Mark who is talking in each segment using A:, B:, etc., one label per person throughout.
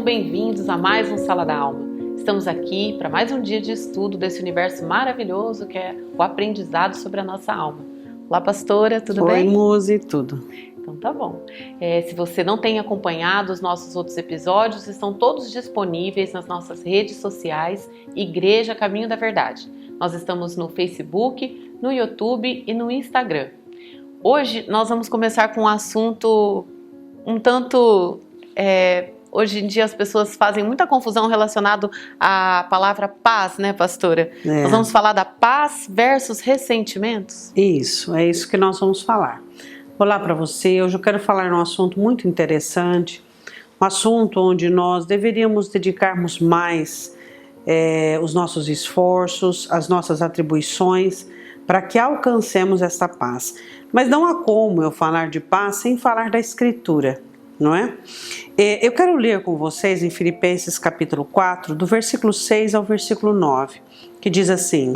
A: Sejam bem-vindos a mais um Sala da Alma. Estamos aqui para mais um dia de estudo desse universo maravilhoso que é o aprendizado sobre a nossa alma. Olá, pastora, tudo bem?
B: Oi, Muzi, tudo.
A: Então tá bom. Se você não tem acompanhado os nossos outros episódios, estão todos disponíveis nas nossas redes sociais, Igreja Caminho da Verdade. Nós estamos no Facebook, no YouTube e no Instagram. Hoje nós vamos começar com um assunto um tanto... Hoje em dia as pessoas fazem muita confusão relacionado à palavra paz, né, pastora? Nós vamos falar da paz versus ressentimentos?
B: Isso, é isso que nós vamos falar. Olá para você, hoje eu quero falar de um assunto muito interessante, um assunto onde nós deveríamos dedicarmos mais os nossos esforços, as nossas atribuições, para que alcancemos esta paz. Mas não há como eu falar de paz sem falar da Escritura, não é? Eu quero ler com vocês em Filipenses capítulo 4, do versículo 6 ao versículo 9, que diz assim: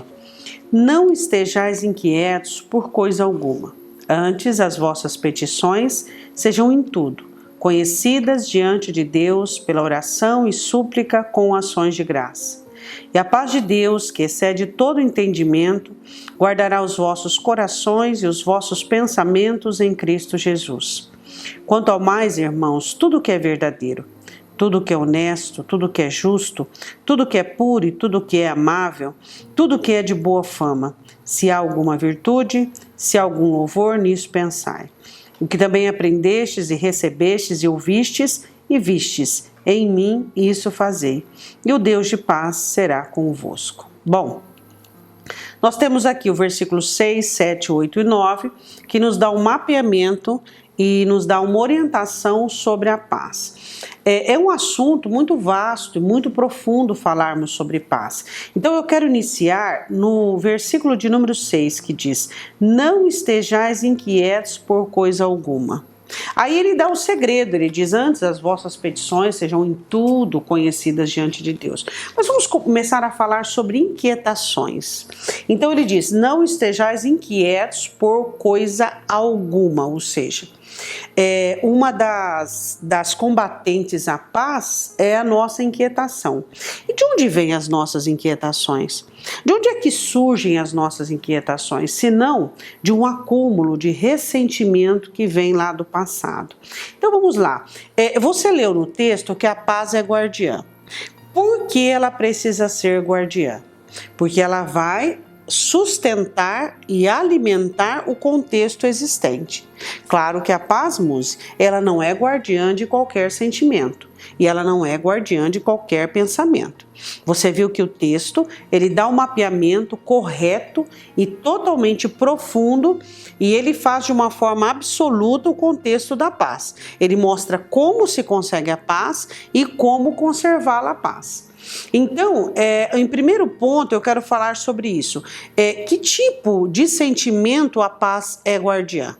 B: Não estejais inquietos por coisa alguma, antes as vossas petições sejam em tudo conhecidas diante de Deus pela oração e súplica com ações de graça. E a paz de Deus, que excede todo entendimento, guardará os vossos corações e os vossos pensamentos em Cristo Jesus. Quanto ao mais, irmãos, tudo que é verdadeiro, tudo que é honesto, tudo que é justo, tudo que é puro e tudo que é amável, tudo que é de boa fama, se há alguma virtude, se há algum louvor, nisso pensai. O que também aprendestes e recebestes e ouvistes e vistes em mim, isso fazei, e o Deus de paz será convosco. Bom, nós temos aqui o versículo 6, 7, 8 e 9, que nos dá um mapeamento e nos dá uma orientação sobre a paz. É um assunto muito vasto e muito profundo falarmos sobre paz. Então eu quero iniciar no versículo de número 6, que diz: Não estejais inquietos por coisa alguma. Aí ele dá o segredo, ele diz: antes as vossas petições sejam em tudo conhecidas diante de Deus. Mas vamos começar a falar sobre inquietações. Então ele diz: não estejais inquietos por coisa alguma, ou seja, uma das combatentes à paz é a nossa inquietação. E de onde vêm as nossas inquietações? De onde é que surgem as nossas inquietações? Se não de um acúmulo de ressentimento que vem lá do passado. Então vamos lá. Você leu no texto que a paz é guardiã. Por que ela precisa ser guardiã? Porque ela vai sustentar e alimentar o contexto existente. Claro que a paz, Muzi, ela não é guardiã de qualquer sentimento e ela não é guardiã de qualquer pensamento. Você viu que o texto, ele dá um mapeamento correto e totalmente profundo e ele faz de uma forma absoluta o contexto da paz. Ele mostra como se consegue a paz e como conservar a paz. Então, em primeiro ponto, eu quero falar sobre isso. Que tipo de sentimento a paz é guardiã?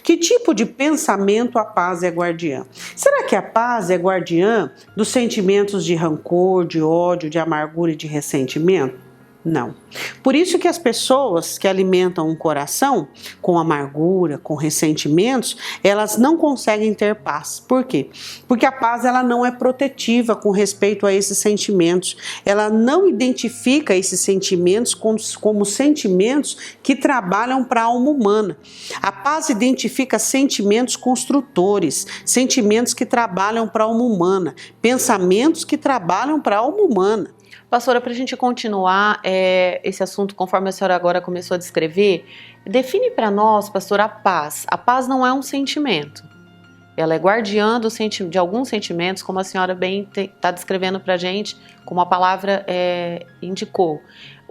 B: Que tipo de pensamento a paz é guardiã? Será que a paz é guardiã dos sentimentos de rancor, de ódio, de amargura e de ressentimento? Não. Por isso que as pessoas que alimentam um coração com amargura, com ressentimentos, elas não conseguem ter paz. Por quê? Porque a paz ela não é protetiva com respeito a esses sentimentos. Ela não identifica esses sentimentos como sentimentos que trabalham para a alma humana. A paz identifica sentimentos construtores, sentimentos que trabalham para a alma humana, pensamentos que trabalham para a alma humana.
A: Pastora, para a gente continuar esse assunto, conforme a senhora agora começou a descrever, define para nós, pastora, a paz. A paz não é um sentimento. Ela é guardiã de alguns sentimentos, como a senhora bem está descrevendo para a gente, como a palavra indicou.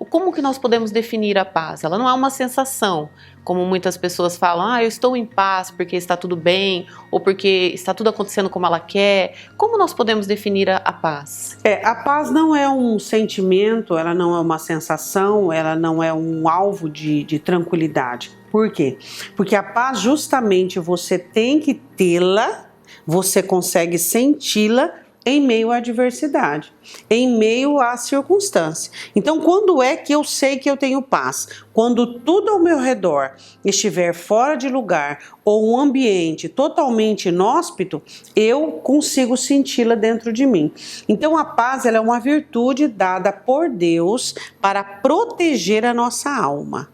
A: Como que nós podemos definir a paz? Ela não é uma sensação, como muitas pessoas falam, eu estou em paz porque está tudo bem, ou porque está tudo acontecendo como ela quer. Como nós podemos definir a paz?
B: A paz não é um sentimento, ela não é uma sensação, ela não é um alvo de tranquilidade. Por quê? Porque a paz justamente você tem que tê-la, você consegue senti-la em meio à adversidade, em meio à circunstância. Então, quando é que eu sei que eu tenho paz? Quando tudo ao meu redor estiver fora de lugar ou um ambiente totalmente inóspito, eu consigo senti-la dentro de mim. Então, a paz ela é uma virtude dada por Deus para proteger a nossa alma.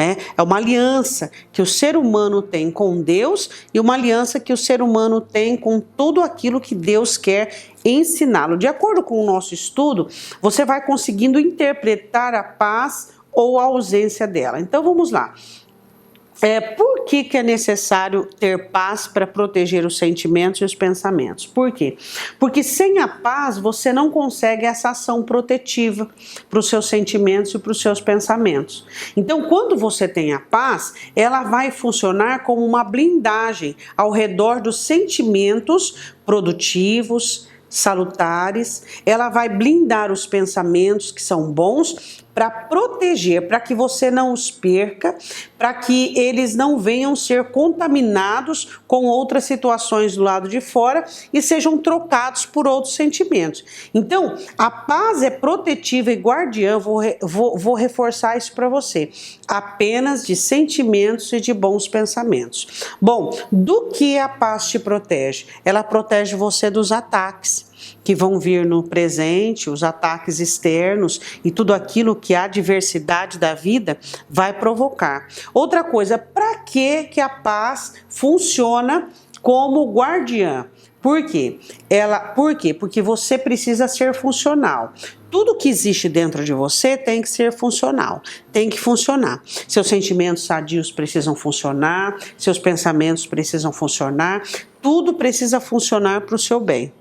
B: É uma aliança que o ser humano tem com Deus e uma aliança que o ser humano tem com tudo aquilo que Deus quer ensiná-lo. De acordo com o nosso estudo, você vai conseguindo interpretar a paz ou a ausência dela. Então vamos lá. Por que é necessário ter paz para proteger os sentimentos e os pensamentos? Por quê? Porque sem a paz você não consegue essa ação protetiva para os seus sentimentos e para os seus pensamentos. Então, quando você tem a paz, ela vai funcionar como uma blindagem ao redor dos sentimentos produtivos, salutares. Ela vai blindar os pensamentos que são bons para proteger, para que você não os perca, para que eles não venham ser contaminados com outras situações do lado de fora e sejam trocados por outros sentimentos. Então, a paz é protetiva e guardiã, vou reforçar isso para você, apenas de sentimentos e de bons pensamentos. Bom, do que a paz te protege? Ela protege você dos ataques que vão vir no presente, os ataques externos e tudo aquilo que a adversidade da vida vai provocar. Outra coisa, para que a paz funciona como guardiã? Por quê? Por quê? Porque você precisa ser funcional. Tudo que existe dentro de você tem que ser funcional, tem que funcionar. Seus sentimentos sadios precisam funcionar, seus pensamentos precisam funcionar, tudo precisa funcionar para o seu bem.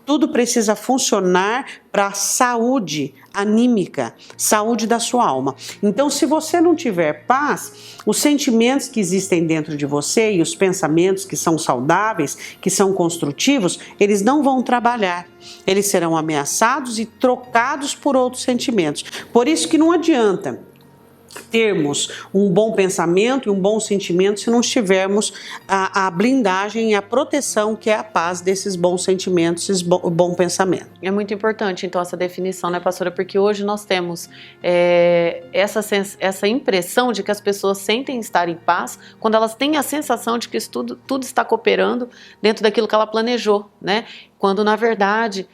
B: Tudo precisa funcionar para a saúde anímica, saúde da sua alma. Então, se você não tiver paz, os sentimentos que existem dentro de você e os pensamentos que são saudáveis, que são construtivos, eles não vão trabalhar. Eles serão ameaçados e trocados por outros sentimentos. Por isso que não adianta termos um bom pensamento e um bom sentimento se não tivermos a blindagem e a proteção que é a paz desses bons sentimentos, esse bom pensamento.
A: É muito importante então essa definição, né, pastora? Porque hoje nós temos essa impressão de que as pessoas sentem estar em paz quando elas têm a sensação de que tudo está cooperando dentro daquilo que ela planejou, né? Quando na verdade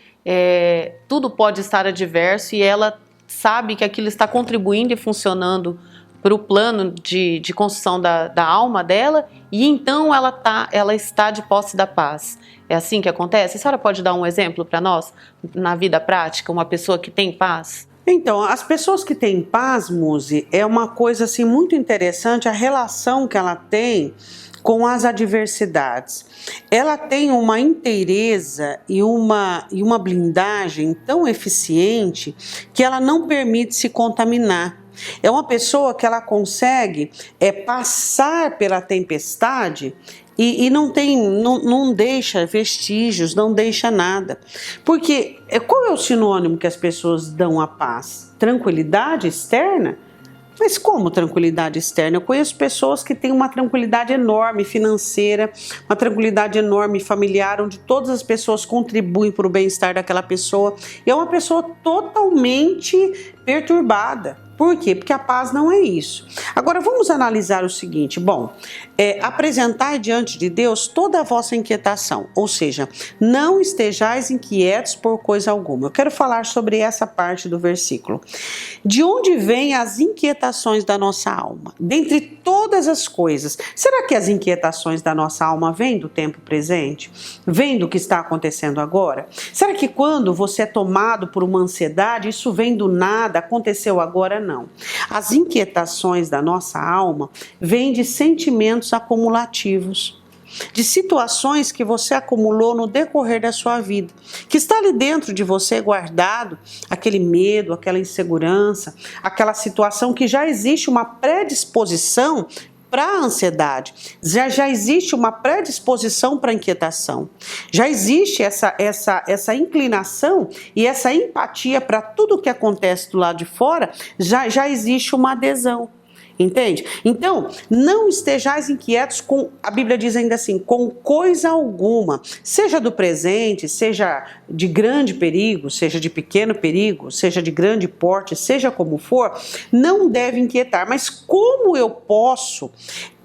A: tudo pode estar adverso e ela sabe que aquilo está contribuindo e funcionando para o plano de construção da alma dela, e então ela está de posse da paz. É assim que acontece? A senhora pode dar um exemplo para nós, na vida prática, uma pessoa que tem paz?
B: Então, as pessoas que têm paz, Muzi, é uma coisa assim muito interessante, a relação que ela tem com as adversidades. Ela tem uma inteireza e uma blindagem tão eficiente que ela não permite se contaminar. É uma pessoa que ela consegue passar pela tempestade e não deixa vestígios, não deixa nada. Porque qual é o sinônimo que as pessoas dão à paz? Tranquilidade externa? Mas como tranquilidade externa? Eu conheço pessoas que têm uma tranquilidade enorme financeira, uma tranquilidade enorme familiar, onde todas as pessoas contribuem para o bem-estar daquela pessoa. E é uma pessoa totalmente perturbada. Por quê? Porque a paz não é isso. Agora vamos analisar o seguinte, apresentai diante de Deus toda a vossa inquietação, ou seja, não estejais inquietos por coisa alguma. Eu quero falar sobre essa parte do versículo. De onde vêm as inquietações da nossa alma? Dentre todas as coisas, será que as inquietações da nossa alma vêm do tempo presente? Vêm do que está acontecendo agora? Será que quando você é tomado por uma ansiedade, isso vem do nada, aconteceu agora? Não. As inquietações da nossa alma vêm de sentimentos acumulativos, de situações que você acumulou no decorrer da sua vida, que está ali dentro de você guardado, aquele medo, aquela insegurança, aquela situação que já existe uma predisposição para a ansiedade, já existe uma predisposição para a inquietação, já existe essa inclinação e essa empatia para tudo que acontece do lado de fora, já existe uma adesão. Entende? Então, não estejais inquietos com, a Bíblia diz ainda assim, com coisa alguma, seja do presente, seja de grande perigo, seja de pequeno perigo, seja de grande porte, seja como for, não deve inquietar. Mas como eu posso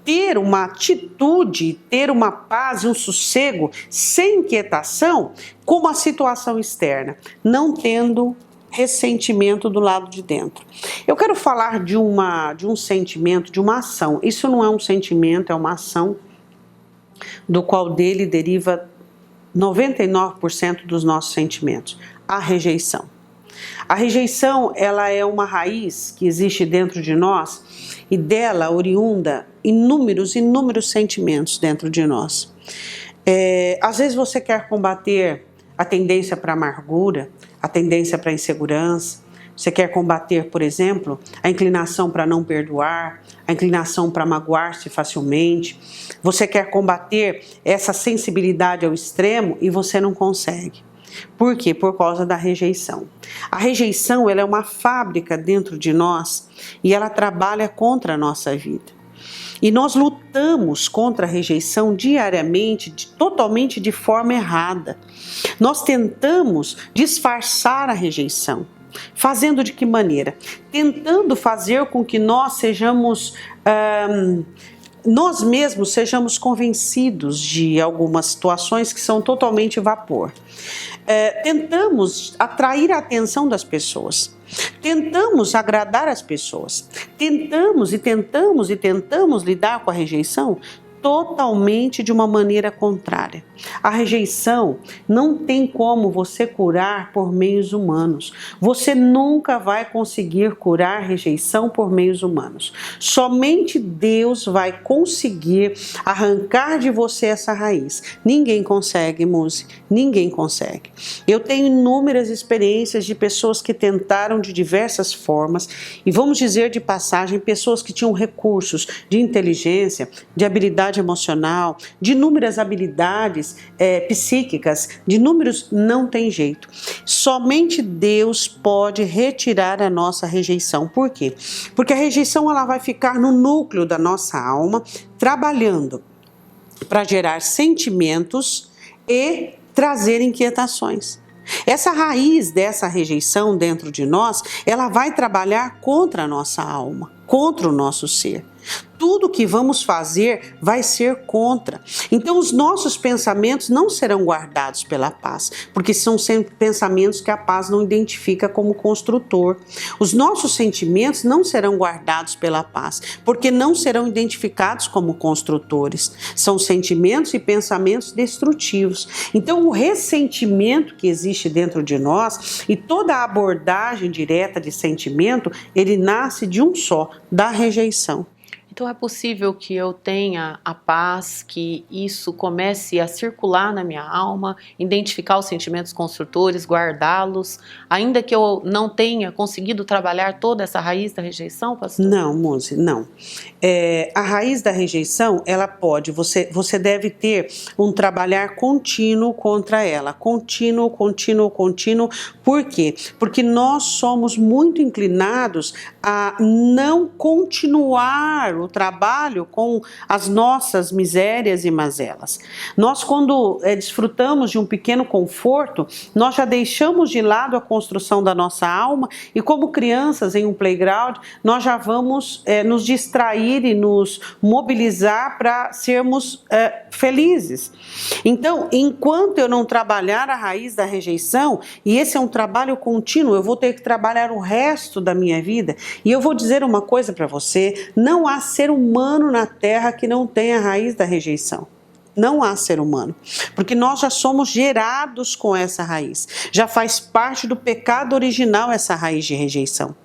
B: ter uma atitude, ter uma paz e um sossego sem inquietação com uma situação externa, não tendo ressentimento do lado de dentro? Eu quero falar de um sentimento, de uma ação. Isso não é um sentimento, é uma ação do qual dele deriva 99% dos nossos sentimentos, a rejeição. A rejeição, ela é uma raiz que existe dentro de nós e dela oriunda inúmeros sentimentos dentro de nós. Às vezes você quer combater a tendência para amargura, a tendência para insegurança. Você quer combater, por exemplo, a inclinação para não perdoar, a inclinação para magoar-se facilmente. Você quer combater essa sensibilidade ao extremo e você não consegue. Por quê? Por causa da rejeição. A rejeição, ela é uma fábrica dentro de nós e ela trabalha contra a nossa vida. E nós lutamos contra a rejeição diariamente, totalmente de forma errada. Nós tentamos disfarçar a rejeição. Fazendo de que maneira? Tentando fazer com que nós sejamos, nós mesmos sejamos convencidos de algumas situações que são totalmente vapor. Tentamos atrair a atenção das pessoas. Tentamos agradar as pessoas. Tentamos lidar com a rejeição totalmente de uma maneira contrária. A rejeição não tem como você curar por meios humanos. Você nunca vai conseguir curar rejeição por meios humanos. Somente Deus vai conseguir arrancar de você essa raiz. Ninguém consegue, Muzi. Ninguém consegue. Eu tenho inúmeras experiências de pessoas que tentaram de diversas formas e vamos dizer de passagem, pessoas que tinham recursos de inteligência, de habilidade emocional, de inúmeras habilidades psíquicas, de inúmeros, não tem jeito. Somente Deus pode retirar a nossa rejeição. Por quê? Porque a rejeição ela vai ficar no núcleo da nossa alma, trabalhando para gerar sentimentos e trazer inquietações. Essa raiz dessa rejeição dentro de nós, ela vai trabalhar contra a nossa alma, contra o nosso ser. Tudo que vamos fazer vai ser contra. Então os nossos pensamentos não serão guardados pela paz, porque são sempre pensamentos que a paz não identifica como construtor. Os nossos sentimentos não serão guardados pela paz, porque não serão identificados como construtores. São sentimentos e pensamentos destrutivos. Então o ressentimento que existe dentro de nós e toda a abordagem direta de sentimento, ele nasce de um só, da rejeição.
A: Então é possível que eu tenha a paz, que isso comece a circular na minha alma, identificar os sentimentos construtores, guardá-los, ainda que eu não tenha conseguido trabalhar toda essa raiz da rejeição, pastor?
B: Não, Muzi, não. A raiz da rejeição, ela pode, você deve ter um trabalhar contínuo contra ela, contínuo. Por quê? Porque nós somos muito inclinados a não continuar o trabalho com as nossas misérias e mazelas. Nós, quando desfrutamos de um pequeno conforto, nós já deixamos de lado a construção da nossa alma e, como crianças em um playground, nós já vamos nos distrair e nos mobilizar para sermos felizes. Então, enquanto eu não trabalhar a raiz da rejeição, e esse é um trabalho contínuo, eu vou ter que trabalhar o resto da minha vida, e eu vou dizer uma coisa para você, não há ser humano na Terra que não tenha a raiz da rejeição. Não há ser humano, porque nós já somos gerados com essa raiz, já faz parte do pecado original essa raiz de rejeição.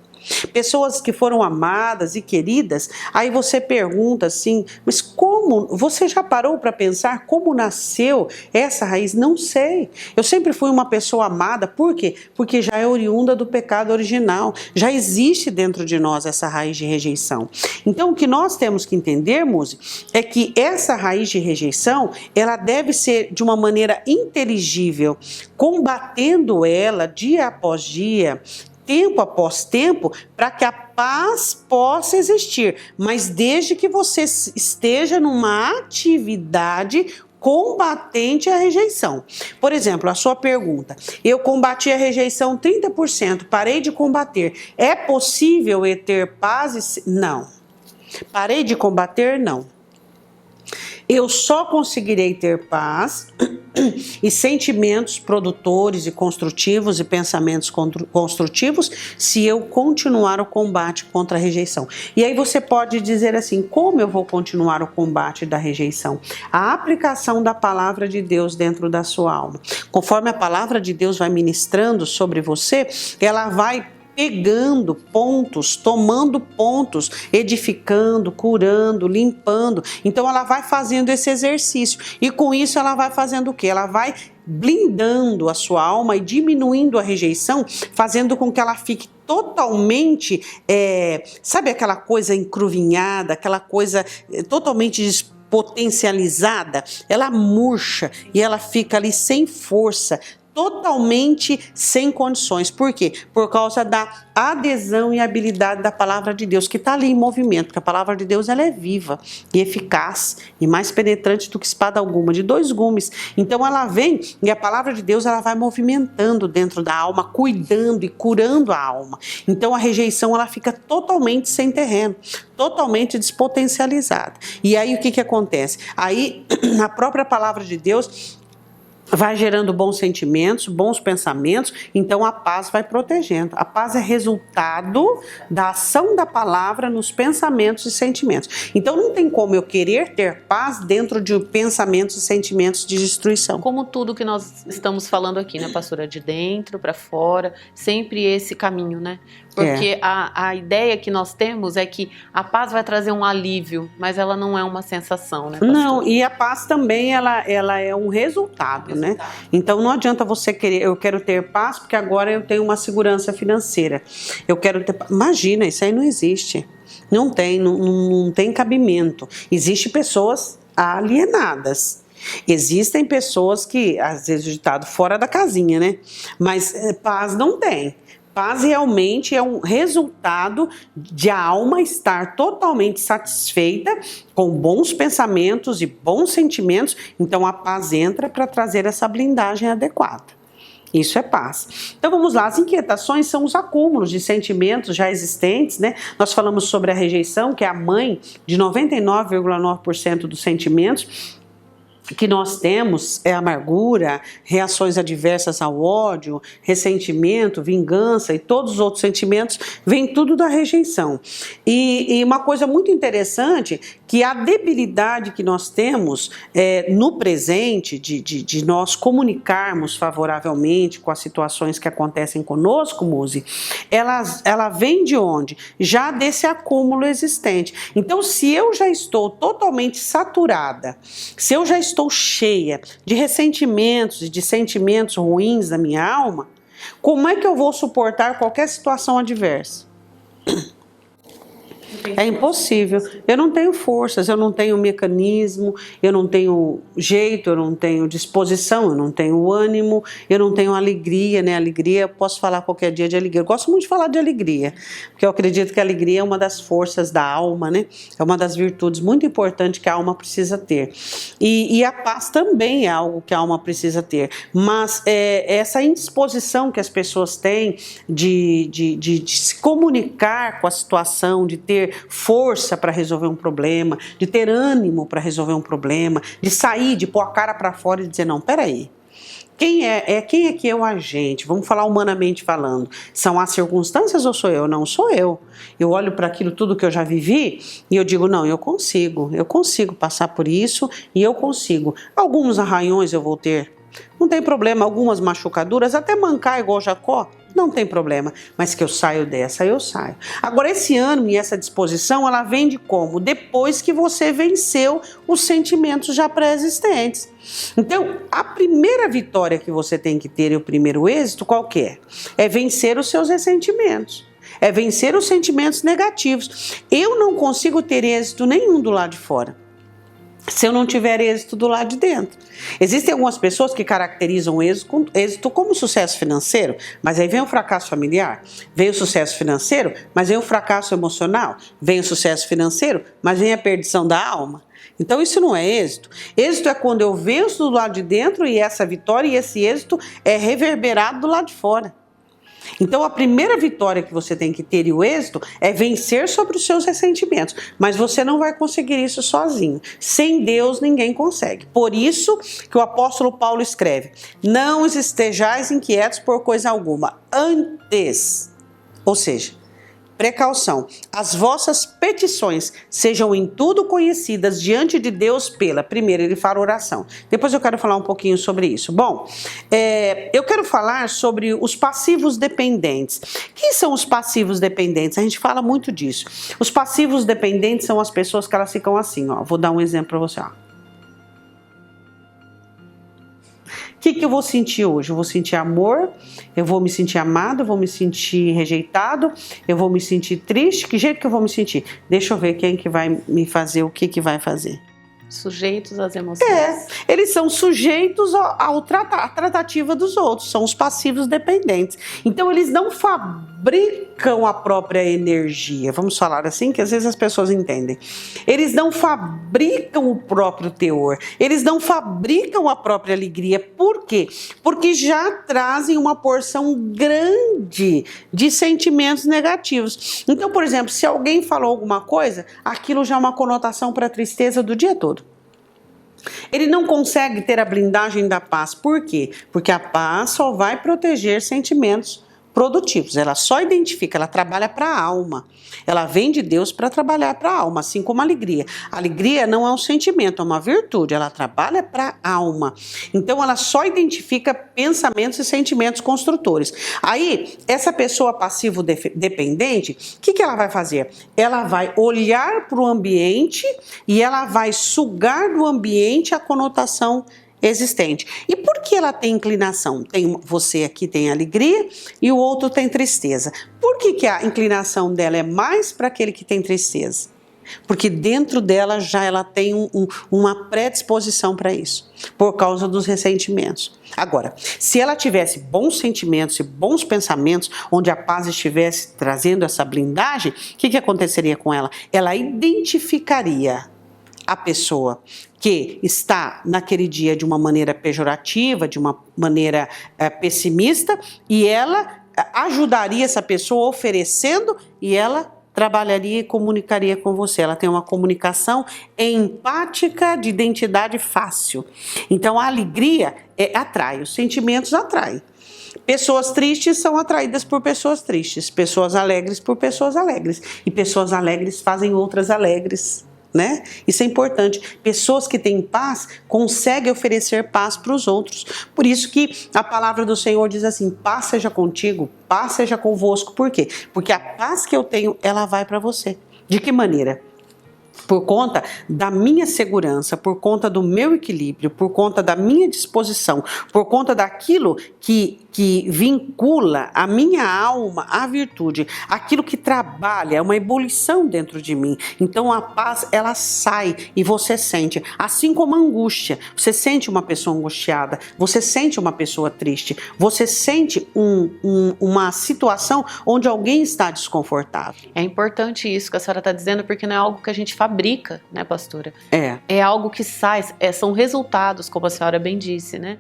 B: Pessoas que foram amadas e queridas, aí você pergunta assim, mas como? Você já parou para pensar como nasceu essa raiz? Não sei. Eu sempre fui uma pessoa amada, por quê? Porque já é oriunda do pecado original, já existe dentro de nós essa raiz de rejeição. Então o que nós temos que entender, Muzi, é que essa raiz de rejeição, ela deve ser de uma maneira inteligível, combatendo ela dia após dia, tempo após tempo, para que a paz possa existir, mas desde que você esteja numa atividade combatente à rejeição. Por exemplo, a sua pergunta: eu combati a rejeição 30%, parei de combater. É possível eu ter paz? Não. Parei de combater? Não. Eu só conseguirei ter paz e sentimentos produtores e construtivos e pensamentos construtivos se eu continuar o combate contra a rejeição. E aí você pode dizer assim: como eu vou continuar o combate da rejeição? A aplicação da palavra de Deus dentro da sua alma. Conforme a palavra de Deus vai ministrando sobre você, ela vai pegando pontos, tomando pontos, edificando, curando, limpando. Então ela vai fazendo esse exercício e com isso ela vai fazendo o quê? Ela vai blindando a sua alma e diminuindo a rejeição, fazendo com que ela fique totalmente, sabe aquela coisa encruvinhada, aquela coisa totalmente despotencializada? Ela murcha e ela fica ali sem força, totalmente sem condições. Por quê? Por causa da adesão e habilidade da palavra de Deus, que está ali em movimento, porque a palavra de Deus ela é viva e eficaz e mais penetrante do que espada alguma, de 2 gumes. Então ela vem e a palavra de Deus ela vai movimentando dentro da alma, cuidando e curando a alma. Então a rejeição ela fica totalmente sem terreno, totalmente despotencializada. E aí o que acontece? Aí a própria palavra de Deus vai gerando bons sentimentos, bons pensamentos, então a paz vai protegendo. A paz é resultado da ação da palavra nos pensamentos e sentimentos. Então não tem como eu querer ter paz dentro de pensamentos e sentimentos de destruição.
A: Como tudo que nós estamos falando aqui, né, pastora? De dentro para fora, sempre esse caminho, né? Porque a ideia que nós temos é que a paz vai trazer um alívio, mas ela não é uma sensação, né, pastor?
B: Não, e a paz também ela é um resultado, né? Então não adianta você querer, eu quero ter paz porque agora eu tenho uma segurança financeira. Eu quero ter, imagina, isso aí não existe. Não tem cabimento. Existem pessoas alienadas. Existem pessoas que, às vezes, o ditado fora da casinha, né? Mas paz não tem. Paz realmente é um resultado de a alma estar totalmente satisfeita, com bons pensamentos e bons sentimentos. Então a paz entra para trazer essa blindagem adequada. Isso é paz. Então vamos lá, as inquietações são os acúmulos de sentimentos já existentes, né? Nós falamos sobre a rejeição, que é a mãe de 99,9% dos sentimentos que nós temos, é amargura, reações adversas ao ódio, ressentimento, vingança e todos os outros sentimentos, vem tudo da rejeição. E uma coisa muito interessante, que a debilidade que nós temos no presente, de nós comunicarmos favoravelmente com as situações que acontecem conosco, Muzi, ela vem de onde? Já desse acúmulo existente. Então, se eu já estou totalmente saturada, se eu já estou cheia de ressentimentos e de sentimentos ruins na minha alma, como é que eu vou suportar qualquer situação adversa? É impossível. Eu não tenho forças, eu não tenho mecanismo, eu não tenho jeito, eu não tenho disposição, eu não tenho ânimo, eu não tenho alegria, né? Alegria, eu posso falar qualquer dia de alegria. Eu gosto muito de falar de alegria, porque eu acredito que a alegria é uma das forças da alma, né? É uma das virtudes muito importantes que a alma precisa ter. E a paz também é algo que a alma precisa ter. Mas essa indisposição que as pessoas têm de se comunicar com a situação, de ter força para resolver um problema, de ter ânimo para resolver um problema, de sair, de pôr a cara para fora e dizer, não, peraí, quem é que é o agente? Vamos falar humanamente falando. São as circunstâncias ou sou eu? Não, sou eu. Eu olho para aquilo tudo que eu já vivi e eu digo, não, eu consigo passar por isso e eu consigo. Alguns arranhões eu vou ter, não tem problema, algumas machucaduras, até mancar igual Jacó, não tem problema, mas que eu saio dessa, eu saio. Agora, esse ânimo e essa disposição, ela vem de como? Depois que você venceu os sentimentos já pré-existentes. Então, a primeira vitória que você tem que ter e o primeiro êxito, qual que é? É vencer os seus ressentimentos. É vencer os sentimentos negativos. Eu não consigo ter êxito nenhum do lado de fora. se eu não tiver êxito do lado de dentro. Existem algumas pessoas que caracterizam o êxito como sucesso financeiro, mas aí vem o fracasso familiar, vem o sucesso financeiro, mas vem o fracasso emocional, vem o sucesso financeiro, mas vem a perdição da alma. Então isso não é êxito. Êxito é quando eu venço do lado de dentro e essa vitória e esse êxito é reverberado do lado de fora. Então a primeira vitória que você tem que ter e o êxito é vencer sobre os seus ressentimentos, mas você não vai conseguir isso sozinho. Sem Deus ninguém consegue. Por isso que o apóstolo Paulo escreve: não estejais inquietos por coisa alguma, antes, ou seja, precaução, as vossas petições sejam em tudo conhecidas diante de Deus primeiro ele fala oração, depois eu quero falar um pouquinho sobre isso. Bom, eu quero falar sobre os passivos dependentes. Quem são os passivos dependentes? A gente fala muito disso. Os passivos dependentes são as pessoas que elas ficam assim, ó. Vou dar um exemplo para você, ó. O que eu vou sentir hoje? Eu vou sentir amor, eu vou me sentir amado, eu vou me sentir rejeitado, eu vou me sentir triste. Que jeito que eu vou me sentir? Deixa eu ver quem que vai me fazer, o que vai fazer.
A: Sujeitos às emoções.
B: Eles são sujeitos à tratativa dos outros, são os passivos dependentes. Então eles não fabricam a própria energia, vamos falar assim, que às vezes as pessoas entendem. Eles não fabricam o próprio teor, eles não fabricam a própria alegria. Por quê? Porque já trazem uma porção grande de sentimentos negativos. Então, por exemplo, se alguém falou alguma coisa, aquilo já é uma conotação para a tristeza do dia todo. Ele não consegue ter a blindagem da paz. Por quê? Porque a paz só vai proteger sentimentos produtivos. Ela só identifica, ela trabalha para a alma. Ela vem de Deus para trabalhar para a alma, assim como a alegria. A alegria não é um sentimento, é uma virtude. Ela trabalha para a alma. Então, ela só identifica pensamentos e sentimentos construtores. Aí, essa pessoa passivo-dependente, o que ela vai fazer? Ela vai olhar para o ambiente e ela vai sugar do ambiente a conotação existente. E por que ela tem inclinação? Você aqui tem alegria e o outro tem tristeza. Por que a inclinação dela é mais para aquele que tem tristeza? Porque dentro dela já ela tem uma predisposição para isso, por causa dos ressentimentos. Agora, se ela tivesse bons sentimentos e bons pensamentos, onde a paz estivesse trazendo essa blindagem, o que aconteceria com ela? Ela identificaria a pessoa que está naquele dia de uma maneira pejorativa, de uma maneira pessimista, e ela ajudaria essa pessoa oferecendo, e ela trabalharia e comunicaria com você. Ela tem uma comunicação empática, de identidade fácil. Então a alegria atrai, os sentimentos atraem. Pessoas tristes são atraídas por pessoas tristes, pessoas alegres por pessoas alegres, e pessoas alegres fazem outras alegres. Né? Isso é importante. Pessoas que têm paz conseguem oferecer paz para os outros. Por isso que a palavra do Senhor diz assim: paz seja contigo, paz seja convosco. Por quê? Porque a paz que eu tenho, ela vai para você. De que maneira? Por conta da minha segurança, por conta do meu equilíbrio, por conta da minha disposição, por conta daquilo que vincula a minha alma à virtude, aquilo que trabalha, é uma ebulição dentro de mim. Então a paz, ela sai e você sente, assim como a angústia. Você sente uma pessoa angustiada, você sente uma pessoa triste, você sente uma situação onde alguém está desconfortável.
A: É importante isso que a senhora está dizendo, porque não é algo que a gente fabrica, né, pastora? É algo que sai, são resultados, como a senhora bem disse, né?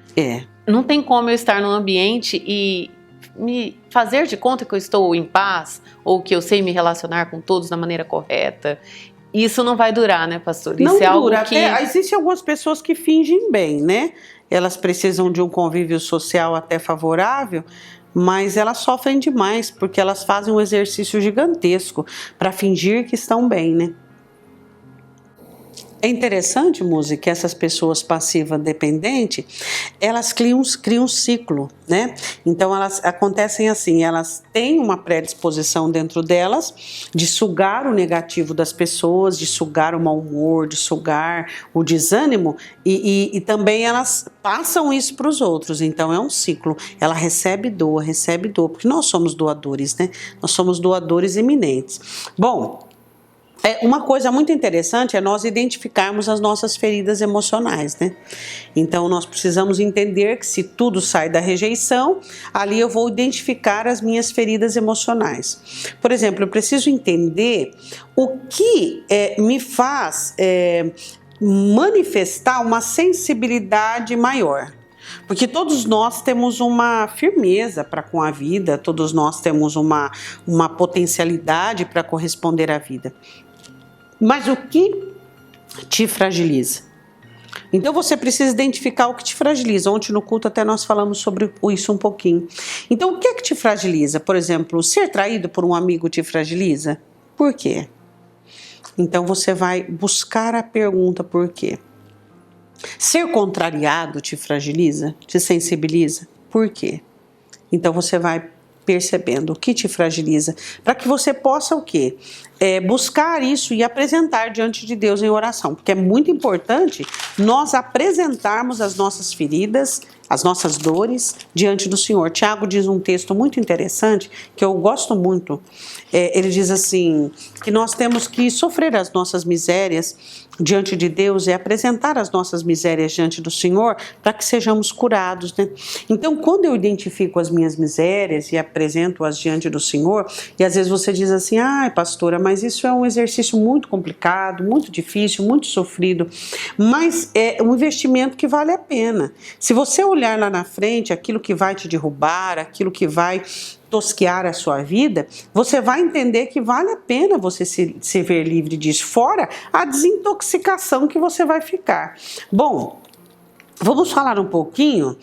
A: Não tem como eu estar num ambiente e me fazer de conta que eu estou em paz, ou que eu sei me relacionar com todos da maneira correta. Isso não vai durar, né, pastor? Isso
B: não
A: é
B: dura.
A: Algo que...
B: Existem algumas pessoas que fingem bem, né? Elas precisam de um convívio social até favorável, mas elas sofrem demais, porque elas fazem um exercício gigantesco para fingir que estão bem, né? É interessante, Muzi, que essas pessoas passiva-dependentes, elas criam um ciclo, né? Então elas acontecem assim, elas têm uma predisposição dentro delas de sugar o negativo das pessoas, de sugar o mau humor, de sugar o desânimo, e também elas passam isso para os outros. Então é um ciclo, ela recebe dor, porque nós somos doadores, né? Nós somos doadores eminentes. Bom, Uma coisa muito interessante é nós identificarmos as nossas feridas emocionais, né? Então nós precisamos entender que se tudo sai da rejeição, ali eu vou identificar as minhas feridas emocionais. Por exemplo, eu preciso entender o que me faz manifestar uma sensibilidade maior. Porque todos nós temos uma firmeza para com a vida, todos nós temos uma potencialidade para corresponder à vida. Mas o que te fragiliza? Então você precisa identificar o que te fragiliza. Ontem no culto até nós falamos sobre isso um pouquinho. Então o que é que te fragiliza? Por exemplo, ser traído por um amigo te fragiliza? Por quê? Então você vai buscar a pergunta por quê. Ser contrariado te fragiliza? Te sensibiliza? Por quê? Então você vai percebendo o que te fragiliza, para que você possa o quê? Buscar isso e apresentar diante de Deus em oração, porque é muito importante nós apresentarmos as nossas feridas, as nossas dores diante do Senhor. Tiago diz um texto muito interessante, que eu gosto muito. Ele diz assim, que nós temos que sofrer as nossas misérias diante de Deus e apresentar as nossas misérias diante do Senhor para que sejamos curados, né? Então, quando eu identifico as minhas misérias e apresento-as diante do Senhor, e às vezes você diz assim, ai pastora, mas isso é um exercício muito complicado, muito difícil, muito sofrido, mas é um investimento que vale a pena. Se você olhar lá na frente aquilo que vai te derrubar, aquilo que vai tosquear a sua vida, você vai entender que vale a pena você se ver livre disso, fora a desintoxicação que você vai ficar. Bom, vamos falar um pouquinho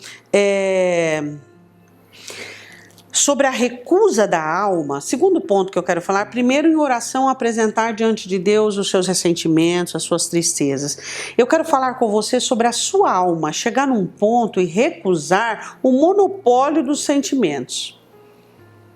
B: sobre a recusa da alma. Segundo ponto que eu quero falar, primeiro em oração, apresentar diante de Deus os seus ressentimentos, as suas tristezas. Eu quero falar com você sobre a sua alma, chegar num ponto e recusar o monopólio dos sentimentos.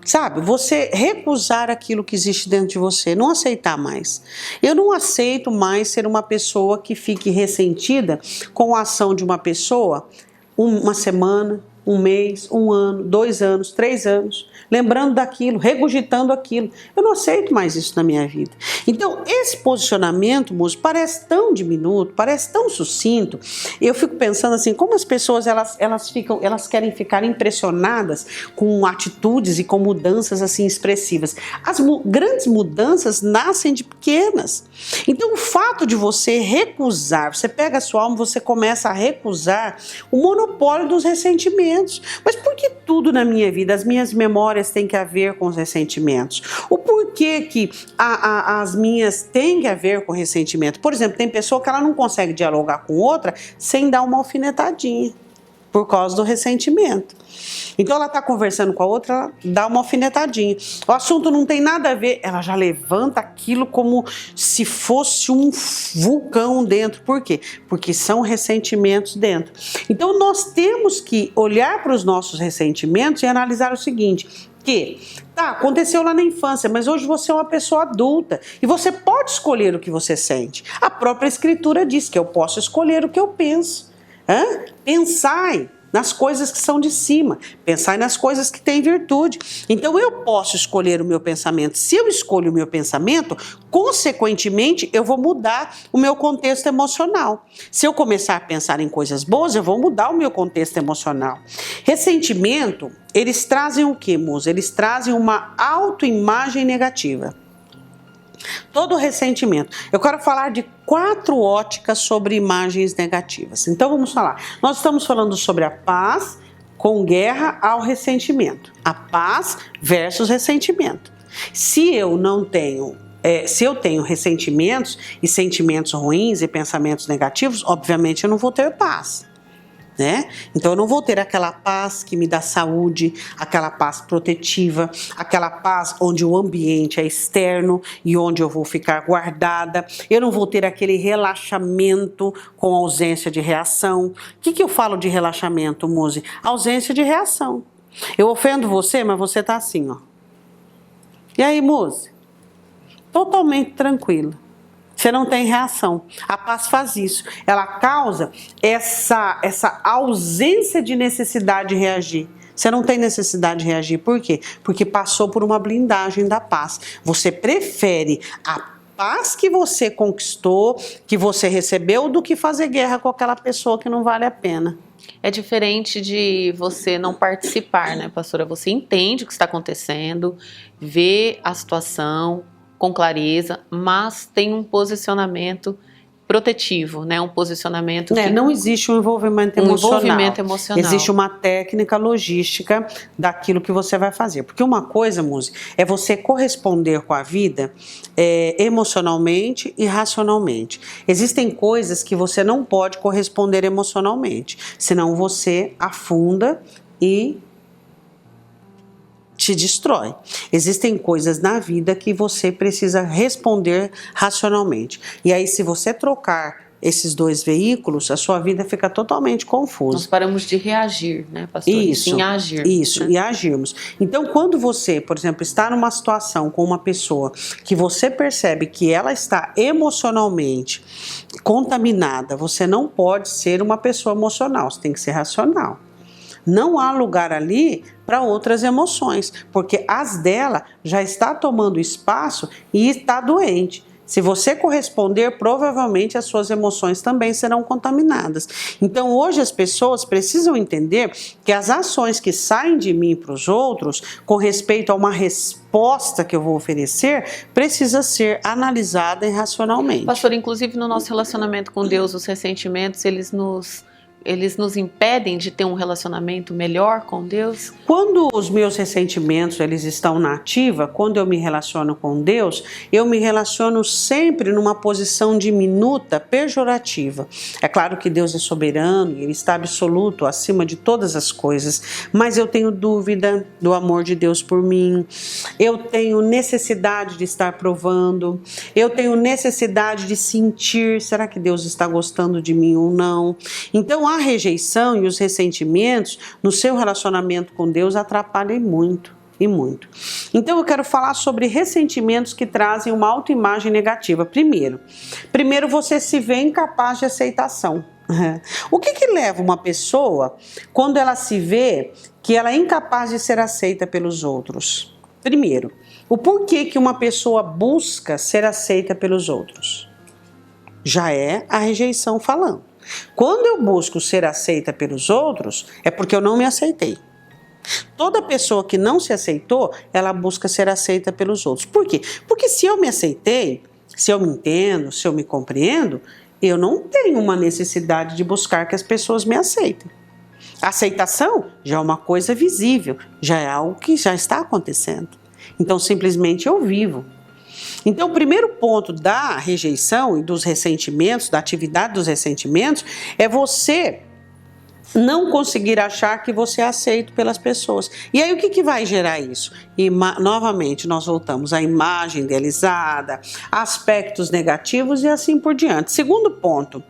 B: Sabe, você recusar aquilo que existe dentro de você, não aceitar mais. Eu não aceito mais ser uma pessoa que fique ressentida com a ação de uma pessoa uma semana, um mês, um ano, 2 anos, 3 anos, lembrando daquilo, regurgitando aquilo. Eu não aceito mais isso na minha vida. Então, esse posicionamento, moço, parece tão diminuto, parece tão sucinto. Eu fico pensando assim, como as pessoas elas querem ficar impressionadas com atitudes e com mudanças assim expressivas. As grandes mudanças nascem de pequenas. Então, o fato de você recusar, você pega a sua alma, você começa a recusar o monopólio dos ressentimentos. Mas por que tudo na minha vida, as minhas memórias têm que ver com os ressentimentos? O porquê que as minhas têm que ver com ressentimento? Por exemplo, tem pessoa que ela não consegue dialogar com outra sem dar uma alfinetadinha, por causa do ressentimento. Então ela está conversando com a outra, ela dá uma alfinetadinha. O assunto não tem nada a ver, ela já levanta aquilo como se fosse um vulcão dentro. Por quê? Porque são ressentimentos dentro. Então nós temos que olhar para os nossos ressentimentos e analisar o seguinte, que aconteceu lá na infância, mas hoje você é uma pessoa adulta e você pode escolher o que você sente. A própria Escritura diz que eu posso escolher o que eu penso. Pensai nas coisas que são de cima, pensai nas coisas que têm virtude. Então eu posso escolher o meu pensamento. Se eu escolho o meu pensamento, consequentemente eu vou mudar o meu contexto emocional. Se eu começar a pensar em coisas boas, eu vou mudar o meu contexto emocional. Ressentimento, eles trazem o que, moça? Eles trazem uma autoimagem negativa. Todo ressentimento. Eu quero falar de 4 óticas sobre imagens negativas. Então vamos falar. Nós estamos falando sobre a paz com guerra ao ressentimento. A paz versus ressentimento. Se eu tenho ressentimentos e sentimentos ruins e pensamentos negativos, obviamente eu não vou ter paz. Né? Então eu não vou ter aquela paz que me dá saúde, aquela paz protetiva, aquela paz onde o ambiente é externo e onde eu vou ficar guardada. Eu não vou ter aquele relaxamento com ausência de reação. O que eu falo de relaxamento, Muzi? Ausência de reação. Eu ofendo você, mas você tá assim, ó. E aí, Muzi? Totalmente tranquila. Você não tem reação. A paz faz isso. Ela causa essa ausência de necessidade de reagir. Você não tem necessidade de reagir. Por quê? Porque passou por uma blindagem da paz. Você prefere a paz que você conquistou, que você recebeu, do que fazer guerra com aquela pessoa que não vale a pena.
A: É diferente de você não participar, né, pastora? Você entende o que está acontecendo, vê a situação com clareza, mas tem um posicionamento protetivo, né? Um posicionamento que...
B: Não existe um envolvimento emocional.
A: envolvimento emocional.
B: Existe uma técnica logística daquilo que você vai fazer. Porque uma coisa, Muzi, é você corresponder com a vida emocionalmente e racionalmente. Existem coisas que você não pode corresponder emocionalmente, senão você afunda e te destrói. Existem coisas na vida que você precisa responder racionalmente. E aí, se você trocar esses dois veículos, a sua vida fica totalmente confusa.
A: Nós paramos de reagir, né, pastor?
B: Isso,
A: em agir.
B: Isso,
A: né?
B: E agirmos. Então, quando você, por exemplo, está numa situação com uma pessoa que você percebe que ela está emocionalmente contaminada, você não pode ser uma pessoa emocional, você tem que ser racional. Não há lugar ali para outras emoções, porque as dela já está tomando espaço e está doente. Se você corresponder, provavelmente as suas emoções também serão contaminadas. Então, hoje as pessoas precisam entender que as ações que saem de mim para os outros, com respeito a uma resposta que eu vou oferecer, precisa ser analisada racionalmente.
A: Pastor, inclusive no nosso relacionamento com Deus, os ressentimentos, eles nos impedem de ter um relacionamento melhor com Deus?
B: Quando os meus ressentimentos eles estão na ativa, quando eu me relaciono com Deus, eu me relaciono sempre numa posição diminuta, pejorativa. É claro que Deus é soberano e Ele está absoluto, acima de todas as coisas, mas eu tenho dúvida do amor de Deus por mim, eu tenho necessidade de estar provando, eu tenho necessidade de sentir, será que Deus está gostando de mim ou não? Então, a rejeição e os ressentimentos no seu relacionamento com Deus atrapalham muito e muito. Então eu quero falar sobre ressentimentos que trazem uma autoimagem negativa. Primeiro você se vê incapaz de aceitação. O que leva uma pessoa quando ela se vê que ela é incapaz de ser aceita pelos outros? Primeiro, o porquê que uma pessoa busca ser aceita pelos outros? Já é a rejeição falando. Quando eu busco ser aceita pelos outros, é porque eu não me aceitei. Toda pessoa que não se aceitou, ela busca ser aceita pelos outros. Por quê? Porque se eu me aceitei, se eu me entendo, se eu me compreendo, eu não tenho uma necessidade de buscar que as pessoas me aceitem. A aceitação já é uma coisa visível, já é algo que já está acontecendo. Então, simplesmente eu vivo. Então, o primeiro ponto da rejeição e dos ressentimentos, da atividade dos ressentimentos, é você não conseguir achar que você é aceito pelas pessoas. E aí, o que vai gerar isso? E, novamente, nós voltamos à imagem idealizada, aspectos negativos e assim por diante. Segundo ponto,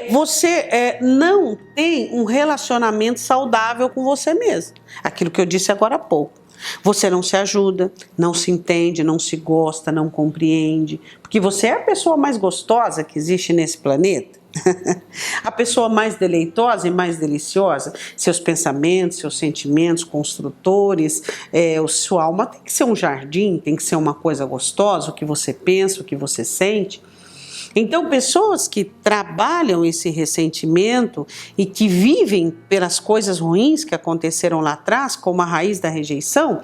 B: você não tem um relacionamento saudável com você mesmo. Aquilo que eu disse agora há pouco. Você não se ajuda, não se entende, não se gosta, não compreende, porque você é a pessoa mais gostosa que existe nesse planeta, a pessoa mais deleitosa e mais deliciosa. Seus pensamentos, seus sentimentos construtores, sua alma tem que ser um jardim, tem que ser uma coisa gostosa, o que você pensa, o que você sente. Então, pessoas que trabalham esse ressentimento e que vivem pelas coisas ruins que aconteceram lá atrás, como a raiz da rejeição,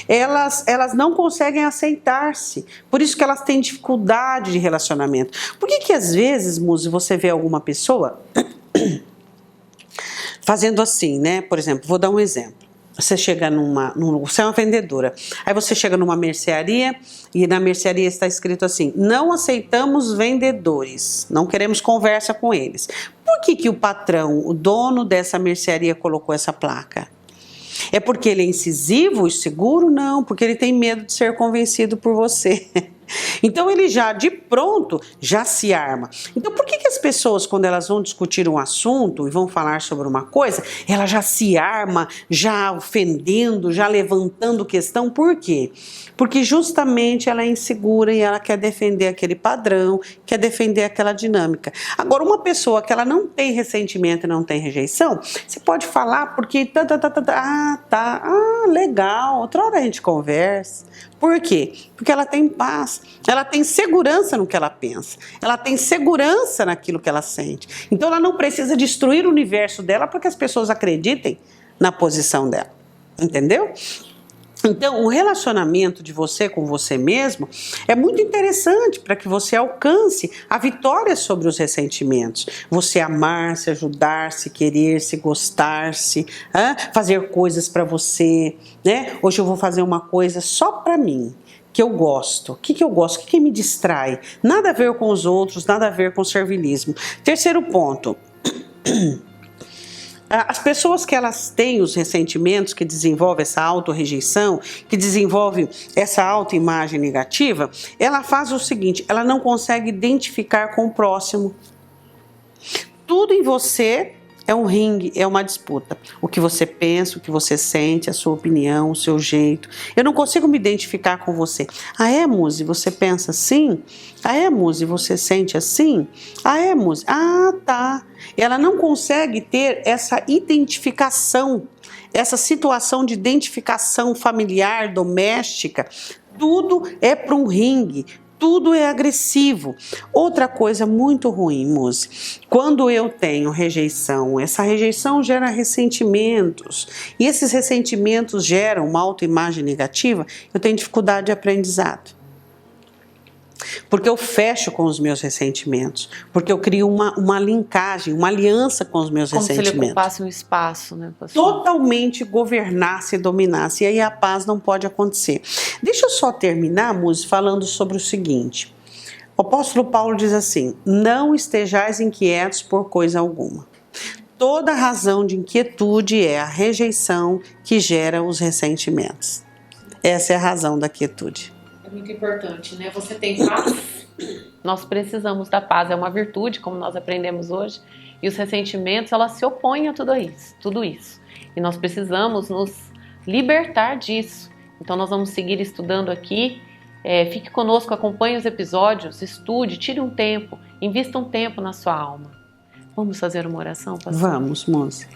B: elas não conseguem aceitar-se. Por isso que elas têm dificuldade de relacionamento. Por que às vezes, Muzi, você vê alguma pessoa fazendo assim, né? Por exemplo, vou dar um exemplo. Você chega você é uma vendedora, aí você chega numa mercearia e na mercearia está escrito assim: não aceitamos vendedores, não queremos conversa com eles. Por que o patrão, o dono dessa mercearia colocou essa placa? É porque ele é incisivo e seguro? Não, porque ele tem medo de ser convencido por você. Então ele já de pronto já se arma. Então por que as pessoas, quando elas vão discutir um assunto e vão falar sobre uma coisa, ela já se arma, já ofendendo, já levantando questão? Por quê? Porque justamente ela é insegura e ela quer defender aquele padrão, quer defender aquela dinâmica. Agora, uma pessoa que ela não tem ressentimento e não tem rejeição, você pode falar porque legal, outra hora a gente conversa, Por quê? Porque ela tem paz, ela tem segurança no que ela pensa, ela tem segurança naquilo que ela sente. Então ela não precisa destruir o universo dela para que as pessoas acreditem na posição dela, entendeu? Então, o relacionamento de você com você mesmo é muito interessante para que você alcance a vitória sobre os ressentimentos. Você amar-se, ajudar-se, querer-se, gostar-se, fazer coisas para você, né? Hoje eu vou fazer uma coisa só para mim, que eu gosto. O que eu gosto? O que me distrai? Nada a ver com os outros, nada a ver com o servilismo. Terceiro ponto. As pessoas que elas têm os ressentimentos, que desenvolvem essa autorrejeição, que desenvolvem essa autoimagem negativa, ela faz o seguinte, ela não consegue identificar com o próximo. Tudo em você é um ringue, é uma disputa. O que você pensa, o que você sente, a sua opinião, o seu jeito. Eu não consigo me identificar com você. Ah, é, Muzi, você pensa assim? Ah, é, Muzi, você sente assim? Ah, é, Muzi? Ah, tá. Ela não consegue ter essa identificação, essa situação de identificação familiar, doméstica. Tudo é para um ringue. Tudo é agressivo. Outra coisa muito ruim, Muzi, quando eu tenho rejeição, essa rejeição gera ressentimentos, e esses ressentimentos geram uma autoimagem negativa, eu tenho dificuldade de aprendizado. Porque eu fecho com os meus ressentimentos, porque eu crio uma linkagem, uma aliança com os meus ressentimentos.
A: Como se ele ocupasse um espaço, né, pastor?
B: Totalmente governasse e dominasse, e aí a paz não pode acontecer. Deixa eu só terminar, Muzi, falando sobre o seguinte. O apóstolo Paulo diz assim, não estejais inquietos por coisa alguma. Toda razão de inquietude é a rejeição que gera os ressentimentos. Essa é a razão da quietude.
A: É muito importante, né? Você tem paz? Nós precisamos da paz, é uma virtude, como nós aprendemos hoje, e os ressentimentos, elas se opõem a tudo isso. E nós precisamos nos libertar disso. Então nós vamos seguir estudando aqui, fique conosco, acompanhe os episódios, estude, tire um tempo, invista um tempo na sua alma. Vamos fazer uma oração, pastor?
B: Vamos, moça.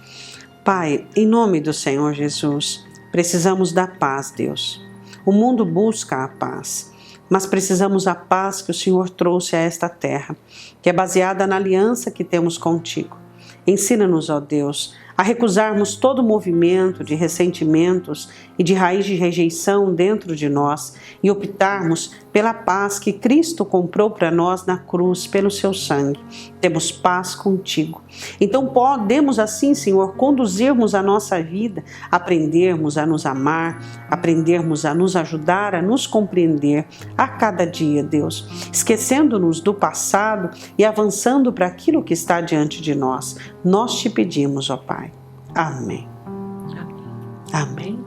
B: Pai, em nome do Senhor Jesus, precisamos da paz, Deus. O mundo busca a paz, mas precisamos da paz que o Senhor trouxe a esta terra, que é baseada na aliança que temos contigo. Ensina-nos, ó Deus, a recusarmos todo movimento de ressentimentos e de raiz de rejeição dentro de nós e optarmos pela paz que Cristo comprou para nós na cruz pelo seu sangue. Temos paz contigo. Então podemos assim, Senhor, conduzirmos a nossa vida, aprendermos a nos amar, aprendermos a nos ajudar, a nos compreender a cada dia, Deus, esquecendo-nos do passado e avançando para aquilo que está diante de nós. Nós te pedimos, ó Pai. Amém.
A: Amém.
B: Amém.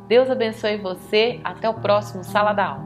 A: Deus abençoe você. Até o próximo Sala da Alma.